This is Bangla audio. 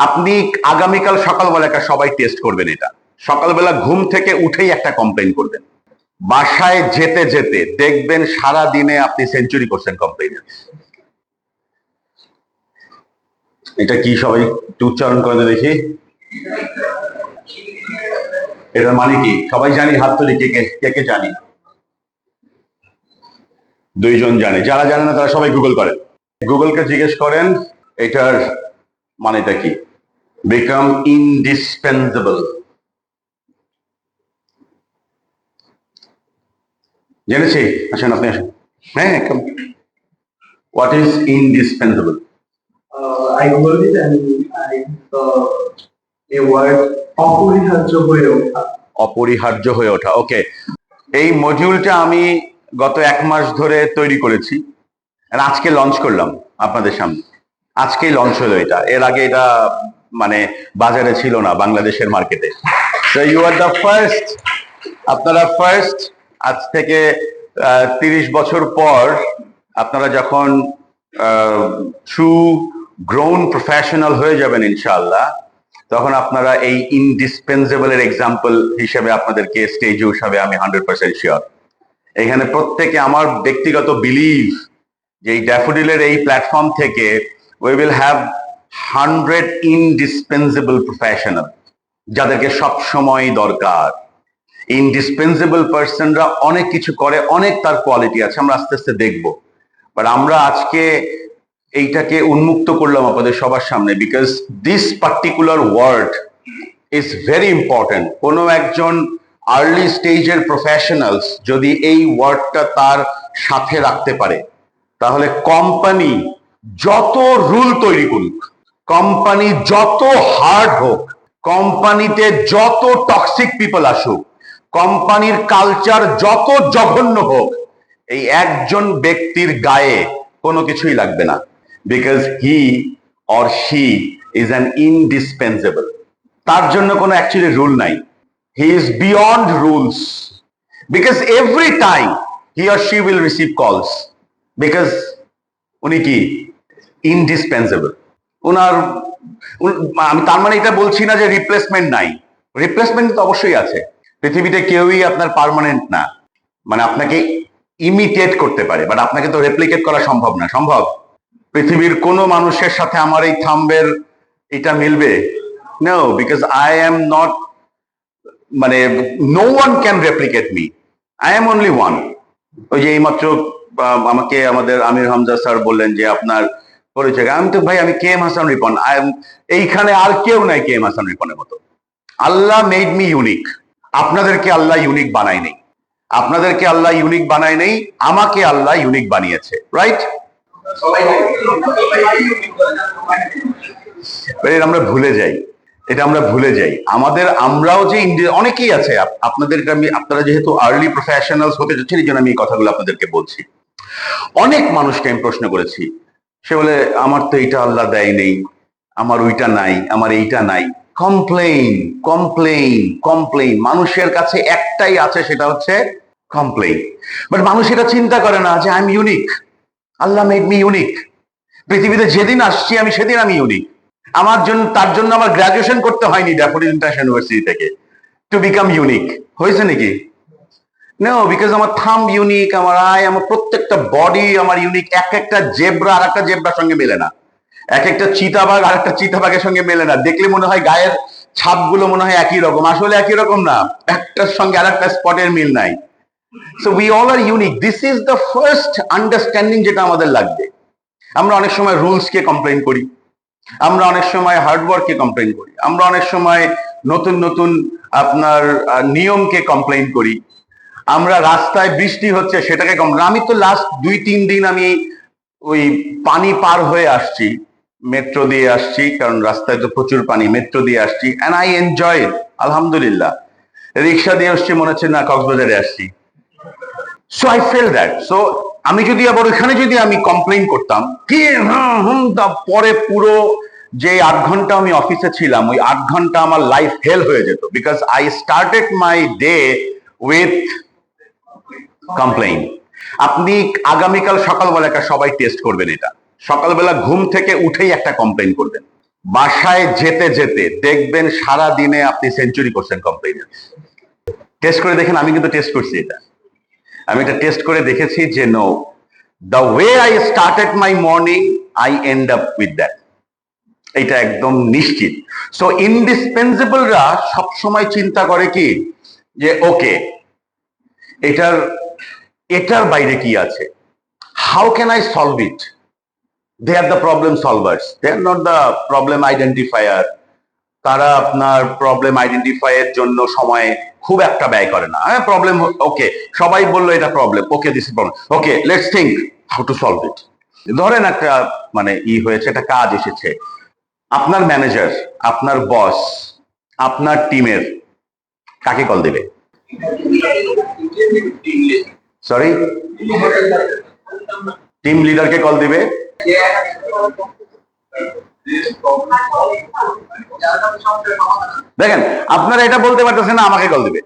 আপনি আগামীকাল সকালবেলা একটা সবাই টেস্ট করবেন, এটা সকালবেলা ঘুম থেকে উঠেই একটা কমপ্লেন করবেন। বাসায় যেতে যেতে দেখবেন সারা দিনে আপনি সেঞ্চুরি করছেন কমপ্লেন। এটা কি সবাই একটু উচ্চারণ করে দেখি, এটার মানে কি সবাই জানি? হাত তুলি, কে কে কে কে জানি? দুইজন জানে, যারা জানে না তারা সবাই গুগল করেন, গুগলকে জিজ্ঞেস করেন এটার মানেটা কি। বিকাম ইনডিসপেন্সেবল, জেনেছি? আসেন, আপনি আসেন। হ্যাঁ, what is indispensable? I googled it and I saw a word অপরিহার্য হয়ে ওঠা। অপরিহার্য হয়ে ওঠা, ওকে। এই মডিউলটা আমি গত 1 মাস ধরে তৈরি করেছি, আজকে লঞ্চ করলাম আপনাদের সামনে। আজকেই লঞ্চ হলো এটা, এর আগে এটা মানে বাজারে ছিল না বাংলাদেশের মার্কেটে। So you are the first, আপনারা ফার্স্ট। আজ থেকে 30 বছর পর আপনারা যখন ট্রু গ্রোন প্রফেশনাল হয়ে যাবেন ইনশাআল্লাহ, তখন আপনারা এই ইনডিসপেন্সেবলের এক্সাম্পল হিসেবে আপনাদেরকে স্টেজে উঠাবে, আমি 100% শিওর। এখানে প্রত্যেকে আমার ব্যক্তিগত বিলিভ যে এই ড্যাফোডিলের এই প্ল্যাটফর্ম থেকে we will have 100 indispensable professional, যাদেরকে সব সময় দরকার। ইনডিসপেন্সেবল পার্সনরা অনেক কিছু করে, অনেক তার কোয়ালিটি আছে, আমরা আস্তে আস্তে দেখব। বাট আমরা আজকে এইটাকে উন্মুক্ত করলাম আপনাদের সবার সামনে, because this particular word is very important. কোনো একজন আর্লি স্টেজের প্রফেশনালস যদি এই ওয়ার্ডটা তার সাথে রাখতে পারে, তাহলে কোম্পানি যত রুল তৈরি করুক, কোম্পানি যত হার্ড হোক, কোম্পানিতে যত টক্সিক পিপল আসুক, কোম্পানির কালচার যত জঘন্য হোক, এই একজন ব্যক্তির গায়ে কোনো কিছুই লাগবে না, because he or she is an indispensable. তার জন্য কোনো অ্যাকচুয়ালি রুল নাই, he is beyond rules, because every time he or she will receive কলস, বিকজ উনি কি ইনডিসপেন্সেবল। উনার আমি তার মানে এটা বলছি না যে রিপ্লেসমেন্ট নাই, রিপ্লেসমেন্ট তো অবশ্যই আছে। পৃথিবীতে কেউই আপনার পার্মানেন্ট না, মানে আপনাকে ইমিটেট করতে পারে, বাট আপনাকে তো রেপ্লিকেট করা সম্ভব না। সম্ভব? পৃথিবীর কোনো মানুষের সাথে আমার এই থাম্বের এটা মিলবে? No, because I am not, মানে no one can replicate me, I am only one. ওই যে এইমাত্র আমাকে আমাদের আমির হামজা স্যার বললেন যে আপনার পরিচয়, আমি তো ভাই আমি কে এম হাসান রিপন, এইখানে আর কেউ নাই কে এম হাসান রিপনের মতো। আল্লাহ মেড মি ইউনিক, আপনাদেরকে আল্লাহ ইউনিক বানায় নেই, আপনাদেরকে আল্লাহ ইউনিক বানায় নেই, আমাকে আল্লাহ ইউনিক বানিয়েছে, রাইট? আমরা ভুলে যাই, এটা আমরা ভুলে যাই। আমরাও যে অনেকেই আছে, আপনাদেরকে আমি, আপনারা যেহেতু আর্লি প্রফেশনালস হতে যাচ্ছেন, এই জন্য আমি এই কথাগুলো আপনাদেরকে বলছি। অনেক মানুষকে আমি প্রশ্ন করেছি, সে বলে আমার তো এইটা আল্লাহ দেয় নেই, আমার ওইটা নাই, আমার এইটা নাই। কমপ্লেইন কমপ্লেইন কমপ্লেইন, মানুষের কাছে একটাই আছে, সেটা হচ্ছে কমপ্লেইন। বাট মানুষ এটা চিন্তা করে না যে I am unique, Allah made me unique. পৃথিবীতে যেদিন আসছি আমি সেদিন আমি ইউনিক। আমার জন্য, তার জন্য আমার গ্রাজুয়েশন করতে হয়নি ড্যাফোডিল ইন্টারন্যাশনাল ইউনিভার্সিটি থেকে টু বিকাম ইউনিক। হয়েছে নাকি? নো, বিকজ আমার থাম্ব ইউনিক, আমার আই, আমার প্রত্যেকটা বডি আমার ইউনিক। এক একটা জেব্রা আর একটা জেব্রার সঙ্গে মেলে না, এক একটা চিতাবাঘ আর একটা চিতাবাঘের সঙ্গে মেলে না। দেখলে মনে হয় গায়ের ছাপগুলো মনে হয় একই রকম, আসলে একই রকম না, একটার সঙ্গে আর একটা স্পটের মিল নাই। So we all are unique, this is the first understanding যেটা আমাদের লাগবে। আমরা অনেক সময় রুলস কে কমপ্লেন করি, আমরা অনেক সময় হার্ডওয়ার্ক কে কমপ্লেন করি, আমরা অনেক সময় নতুন নতুন আপনার নিয়মকে কমপ্লেন করি, আমরা রাস্তায় বৃষ্টি হচ্ছে সেটাকে কমপ্লেন। আমি তো লাস্ট 2-3 দিন আমি ওই পানি পার হয়ে আসছি, মেট্রো দিয়ে আসছি, কারণ রাস্তায় তো প্রচুর পানি, মেট্রো দিয়ে আসছি, এন্ড আই এনজয় ইট, আলহামদুলিল্লাহ। রিক্সা দিয়ে আসছি, মনে হচ্ছে না কক্সবাজারে আসছি। So I feel that. So আমি যদি আবার ওইখানে যদি আমি কমপ্লেন করতাম কি পরে পুরো যে 8 ঘন্টা আমি অফিসে ছিলাম, ওই 8 ঘন্টা আমার লাইফ হেল হয়ে যেত, because I started my day with complain. আপনি আগামীকাল সকালবেলা একটা সবাই টেস্ট করবেন, এটা সকালবেলা ঘুম থেকে উঠেই একটা কমপ্লেন করবেন। বাসায় যেতে যেতে দেখবেন সারা দিনে আপনি সেঞ্চুরি করছেন কমপ্লিট। টেস্ট করে দেখেন, আমি কিন্তু টেস্ট করছি এটা, আমি এটা টেস্ট করে দেখেছি যে no, the way I started my morning I end up with that, এটা একদম নিশ্চিত। সো ইনডিসপেন্সিবলরা সবসময় চিন্তা করে কি যে ওকে এটার এটার বাইরে কি আছে, how can I solve it. They are the problem solvers, they are not the problem identifier. তারা আপনার প্রবলেম আইডেন্টিফাই এর জন্য সময় খুব একটা ব্যয় করে না। হ্যাঁ, প্রবলেম, ওকে সবাই বললো এটা problem, okay this is problem, okay let's think how to solve it. ধরেন একটা মানে হয়েছে, একটা কাজ এসেছে, আপনার ম্যানেজার, আপনার বস, আপনার টিমের কাকে কল দেবে? সরি, টিম লিডারকে কল দিবে। দেখেন আপনারা এটা বলতে পারতেছেন না, আমাকে কল দিবে।